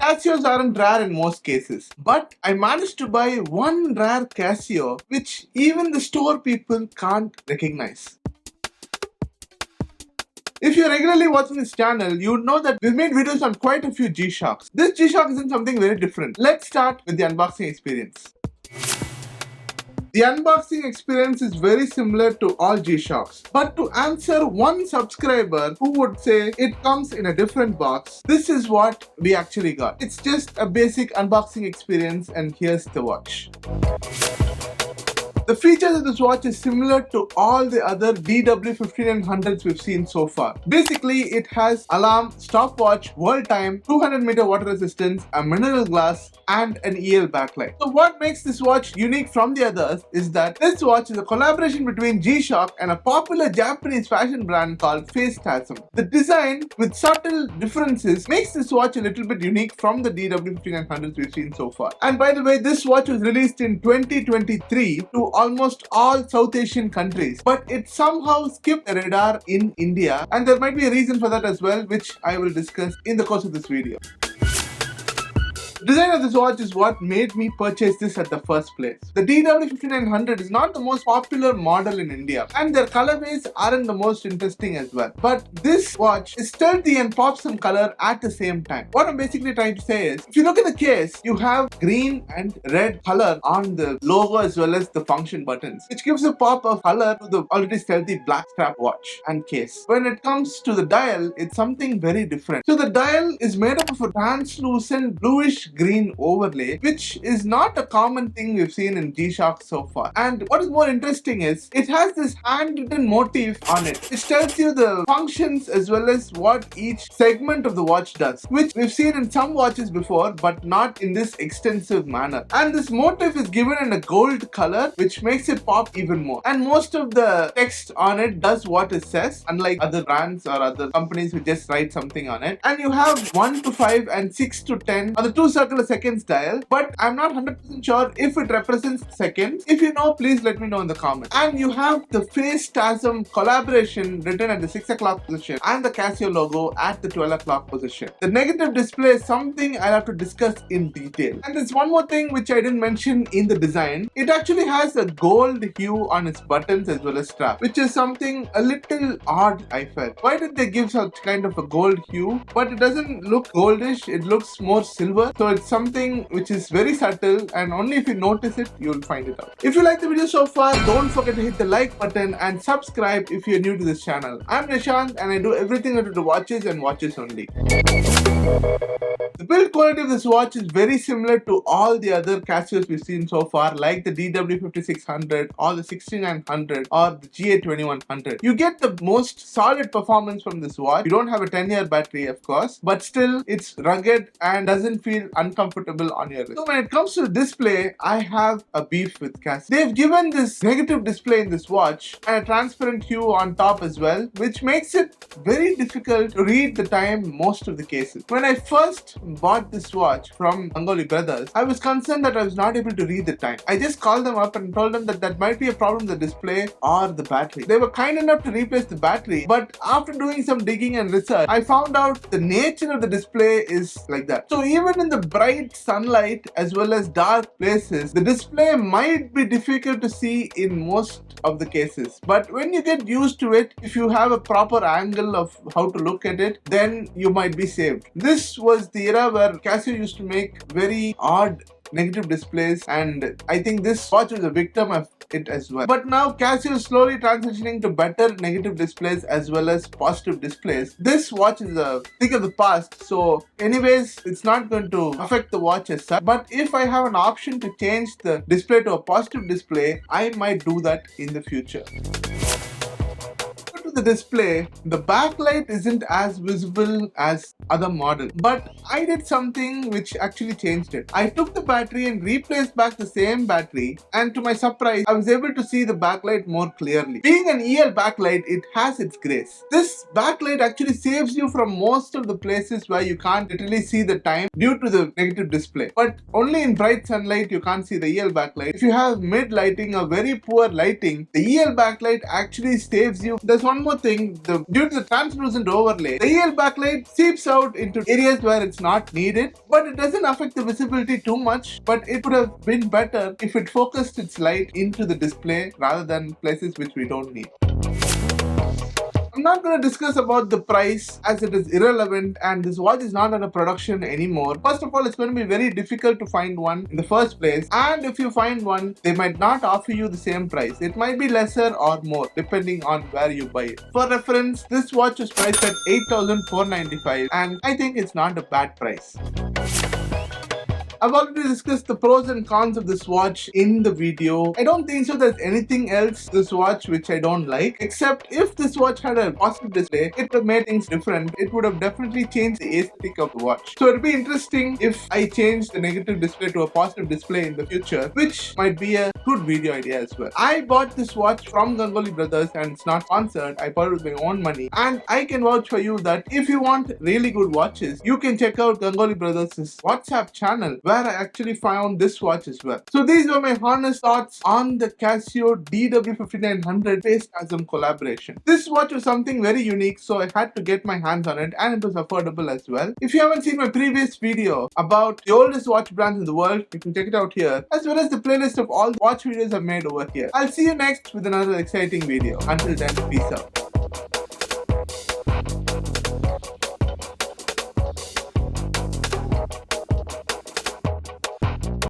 Casios aren't rare in most cases, but I managed to buy one rare Casio which even the store people can't recognize. If you're regularly watching this channel, you would know that we've made videos on quite a few G-shocks. This G-shock isn't something very different. Let's start with the unboxing experience. The unboxing experience is very similar to all G-shocks, but to answer one subscriber who would say it comes in a different box, this is what we actually got. It's just a basic unboxing experience, and here's the watch. The features of this watch is similar to all the other DW-5900s we've seen so far. Basically, it has alarm, stopwatch, world time, 200-meter water resistance, a mineral glass, and an EL backlight. So what makes this watch unique from the others is that this watch is a collaboration between G-shock and a popular Japanese fashion brand called Facetasm. The design, with subtle differences, makes this watch a little bit unique from the DW-5900s we've seen so far. And by the way, this watch was released in 2023 to almost all South Asian countries, but it somehow skipped the radar in India, and there might be a reason for that as well, which I will discuss in the course of this video. The design of this watch is what made me purchase this at the first place. The DW-5900 is not the most popular model in India, and their colorways aren't the most interesting as well. But this watch is stealthy and pops some color at the same time. What I'm basically trying to say is, if you look at the case, you have green and red color on the logo as well as the function buttons, which gives a pop of color to the already stealthy black strap watch and case. When it comes to the dial, it's something very different. So the dial is made up of a translucent bluish green overlay, which is not a common thing we've seen in G-shock so far. And what is more interesting is it has this handwritten motif on it, which tells you the functions as well as what each segment of the watch does, which we've seen in some watches before, but not in this extensive manner. And this motif is given in a gold color, which makes it pop even more. And most of the text on it does what it says, unlike other brands or other companies who just write something on it. And you have 1 to 5 and 6 to 10 on the two circular seconds dial, but I'm not 100% sure if it represents seconds. If you know, please let me know in the comments. And you have the Facetasm collaboration written at the 6 o'clock position and the Casio logo at the 12 o'clock position. The negative display is something I'll have to discuss in detail. And there's one more thing which I didn't mention in the design. It actually has a gold hue on its buttons as well as strap, which is something a little odd, I felt. Why did they give such kind of a gold hue? But it doesn't look goldish, it looks more silver. So it's something which is very subtle, and only if you notice it, you'll find it out. If you like the video so far, don't forget to hit the like button and subscribe if you're new to this channel. I'm Nishant, and I do everything related to watches and watches only. The build quality of this watch is very similar to all the other Casios we've seen so far, like the DW-5600 or the 6900 or the GA-2100. You get the most solid performance from this watch. You don't have a 10-year battery, of course, but still it's rugged and doesn't feel uncomfortable on your wrist. So when it comes to display, I have a beef with Casio. They've given this negative display in this watch and a transparent hue on top as well, which makes it very difficult to read the time most of the cases. When I first bought this watch from Angoli Brothers, I was concerned that I was not able to read the time. I just called them up and told them that that might be a problem with the display or the battery. They were kind enough to replace the battery, but after doing some digging and research, I found out the nature of the display is like that. So even in the bright sunlight as well as dark places, the display might be difficult to see in most of the cases. But when you get used to it, if you have a proper angle of how to look at it, then you might be saved. This was the era where Casio used to make very odd negative displays, and I think this watch was a victim of it as well. But now Casio is slowly transitioning to better negative displays as well as positive displays. This watch is a thing of the past, so anyways, it's not going to affect the watch as such. But if I have an option to change the display to a positive display, I might do that in the future. The display, the backlight isn't as visible as other models, but I did something which actually changed it. I took the battery and replaced back the same battery, and to my surprise, I was able to see the backlight more clearly. Being an EL backlight, it has its grace. This backlight actually saves you from most of the places where you can't literally see the time due to the negative display. But only in bright sunlight you can't see the EL backlight. If you have mid lighting or very poor lighting, the EL backlight actually saves you. There's one one more thing, due to the translucent overlay, the EL backlight seeps out into areas where it's not needed, but it doesn't affect the visibility too much. But it would have been better if it focused its light into the display rather than places which we don't need. I'm not going to discuss about the price as it is irrelevant and this watch is not under production anymore. First of all, it's going to be very difficult to find one in the first place, and if you find one, they might not offer you the same price. It might be lesser or more depending on where you buy it. For reference, this watch is priced at $8,495 and I think it's not a bad price. I've already discussed the pros and cons of this watch in the video. I don't think so there's anything else this watch which I don't like, except if this watch had a positive display, it would have made things different. It would have definitely changed the aesthetic of the watch. So it'd be interesting if I change the negative display to a positive display in the future, which might be a good video idea as well. I bought this watch from Ganguly Brothers and it's not sponsored. I bought it with my own money, and I can vouch for you that if you want really good watches, you can check out Ganguly Brothers' WhatsApp channel, where I actually found this watch as well. So these were my honest thoughts on the Casio DW-5900 Facetasm collaboration. This watch was something very unique, so I had to get my hands on it, and it was affordable as well. If you haven't seen my previous video about the oldest watch brands in the world, you can check it out here, as well as the playlist of all the watch videos I've made over here. I'll see you next with another exciting video. Until then, peace out.